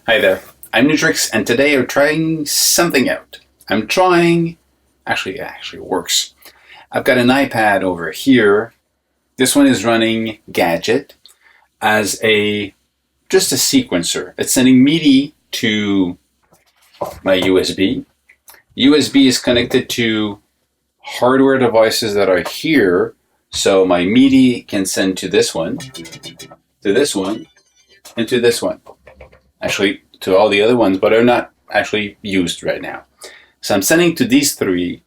Hi there, I'm Nu-Trix, and today I'm trying something out. Actually it actually works. I've got an iPad over here. This one is running Gadget as just a sequencer. It's sending MIDI to my USB. USB is connected to hardware devices that are here, so my MIDI can send to this one, to this one, and to this one. Actually, to all the other ones, but are not actually used right now. So I'm sending to these three,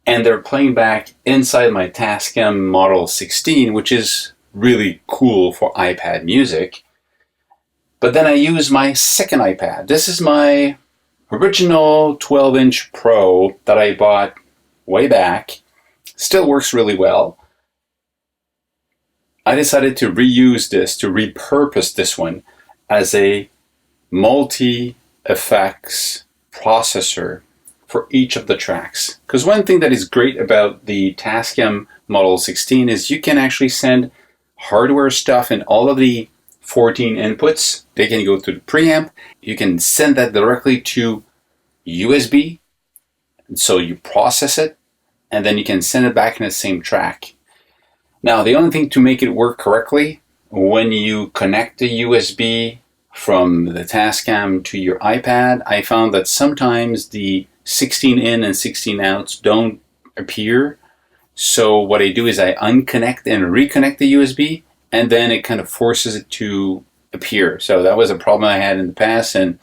and they're playing back inside my Tascam Model 16, which is really cool for iPad music. But then I use my second iPad. This is my original 12-inch Pro that I bought way back. Still works really well. I decided to reuse this, to repurpose this one as a multi-effects processor for each of the tracks. Because one thing that is great about the Tascam Model 16 is you can actually send hardware stuff in all of the 14 inputs. They can go to the preamp. You can send that directly to USB. And so you process it, and then you can send it back in the same track. Now, the only thing to make it work correctly, when you connect the USB from the Tascam to your iPad, I found that sometimes the 16 in and 16 outs don't appear. So what I do is I unconnect and reconnect the USB, and then it kind of forces it to appear. So that was a problem I had in the past, and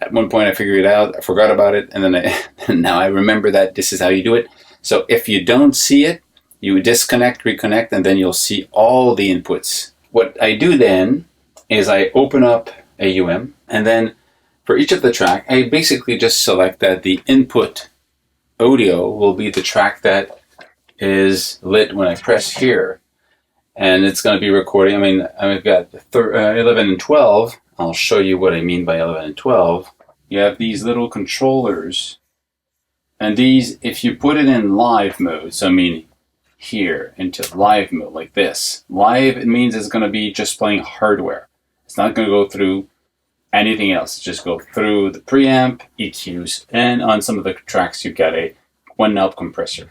at one point I figured it out, I forgot about it, and then now I remember that this is how you do it. So if you don't see it, you disconnect, reconnect, and then you'll see all the inputs. What I do then is I open up AUM, and then for each of the track, I basically just select that the input audio will be the track that is lit when I press here. And it's going to be recording. I mean, I've got 11 and 12. I'll show you what I mean by 11 and 12. You have these little controllers. And these, if you put it in live mode, so I mean here into live mode like this. Live, it means it's going to be just playing hardware. It's not going to go through anything else. Just go through the preamp, EQs, and on some of the tracks you've got a 1 knob compressor.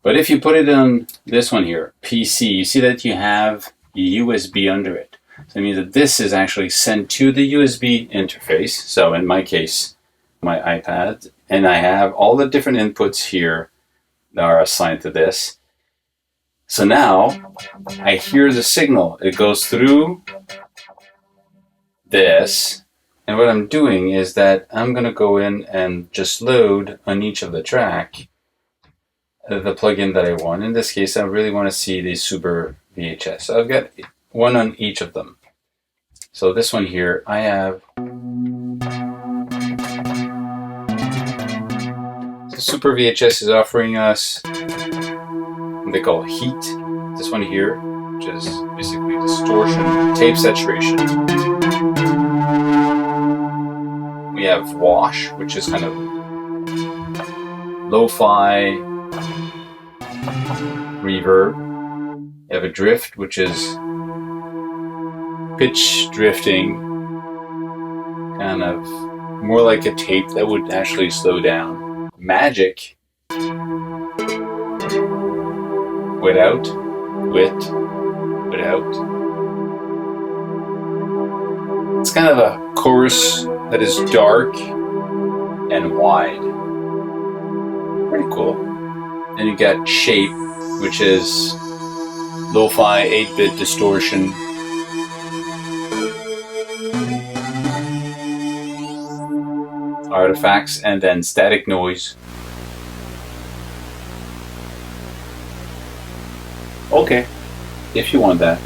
But if you put it on this one here, PC, you see that you have USB under it. So it means that this is actually sent to the USB interface. So in my case, my iPad, and I have all the different inputs here that are assigned to this. So now I hear the signal. It goes through this. And what I'm doing is that I'm going to go in and just load on each of the track the plugin that I want. In this case, I really want to see the Super VHS. So I've got one on each of them. So this one here, I have the Super VHS is offering us what they call heat. This one here, which is basically distortion, tape saturation. We have wash, which is kind of lo-fi reverb. You have a drift, which is pitch drifting, kind of more like a tape that would actually slow down. Magic, without. It's kind of a chorus that is dark and wide. Pretty cool. Then you got shape, which is lo-fi 8-bit distortion. Artifacts, and then static noise. Okay, if you want that.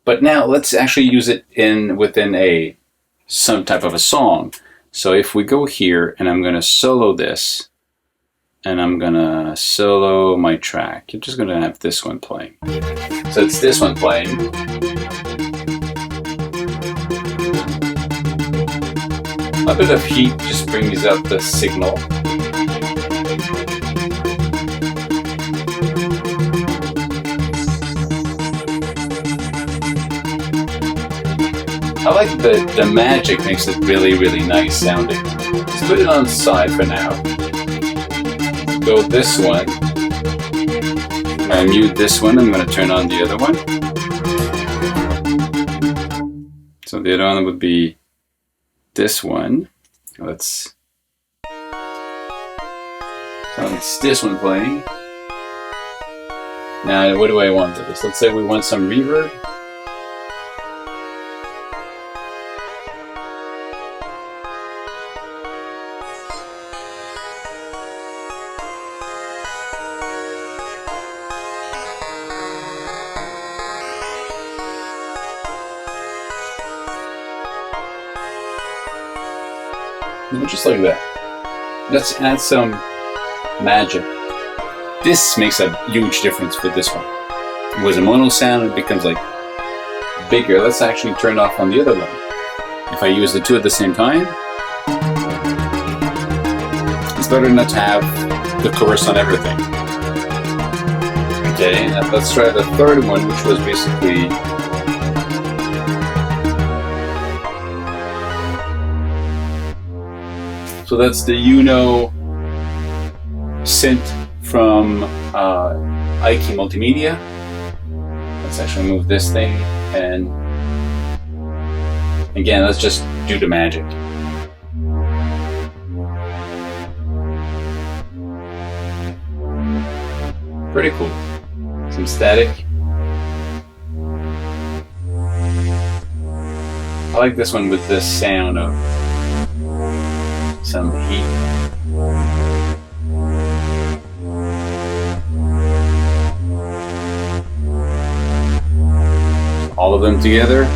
But now let's actually use it within some type of a song. So if we go here, and I'm going to solo this, and I'm going to solo my track. I'm just going to have this one playing. So it's this one playing. A bit of heat just brings up the signal. I like the magic makes it really, really nice sounding. Let's put it on the side for now. Go this one. I mute this one. I'm going to turn on the other one. So the other one would be this one. So it's this one playing. Now, what do I want to this? Let's say we want some reverb. Just like that. Let's add some magic. This makes a huge difference for this one. It was a mono sound, it becomes like bigger. Let's actually turn off on the other one. If I use the two at the same time, it's better not to have the chorus on everything. Okay, now let's try the third one, which was basically so that's the synth from IK Multimedia. Let's actually move this thing, and again, let's just do the magic. Pretty cool. Some static. I like this one with this sound of some heat. All of them together.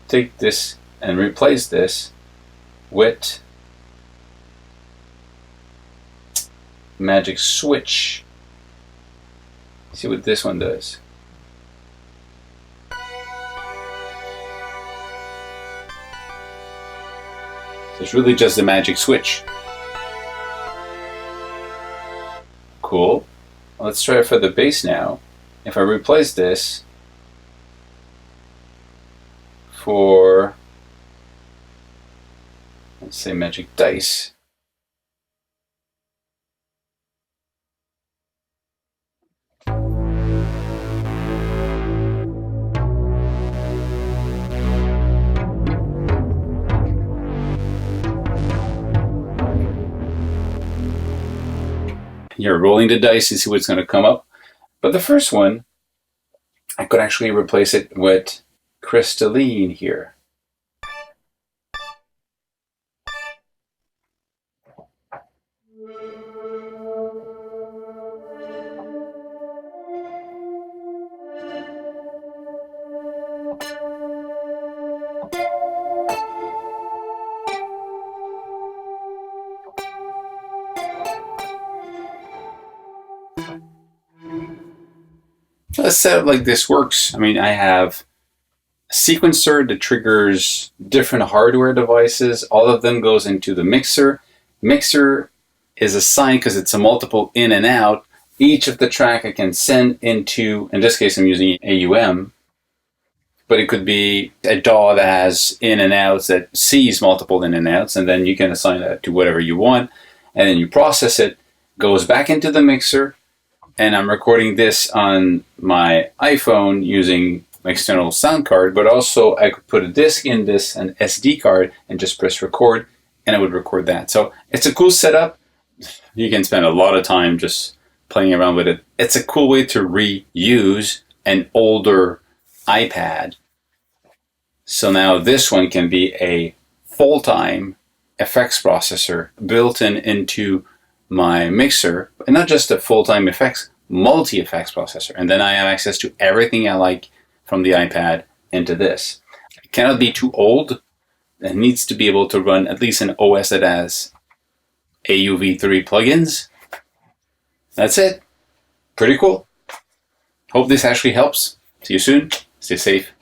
Take this and replace this with magic switch. See what this one does. So it's really just a magic switch. Cool. Let's try it for the bass now. If I replace this for, let's say, magic dice. You're rolling the dice to see what's going to come up. But the first one, I could actually replace it with Christaline here. A setup like this works. I mean, I have a sequencer that triggers different hardware devices. All of them goes into the mixer. Mixer is assigned because it's a multiple in and out. Each of the track I can send into, in this case I'm using AUM, but it could be a DAW that has in and outs that sees multiple in and outs, and then you can assign that to whatever you want, and then you process it, goes back into the mixer. And I'm recording this on my iPhone using my external sound card, but also I could put a disc in this, an SD card, and just press record, and I would record that. So it's a cool setup. You can spend a lot of time just playing around with it. It's a cool way to reuse an older iPad. So now this one can be a full-time effects processor built into my mixer, and not just a full-time effects, multi-effects processor. And then I have access to everything I like from the iPad into this. It cannot be too old. It needs to be able to run at least an OS that has AUV3 plugins. That's it. Pretty cool. Hope this actually helps. See you soon. Stay safe.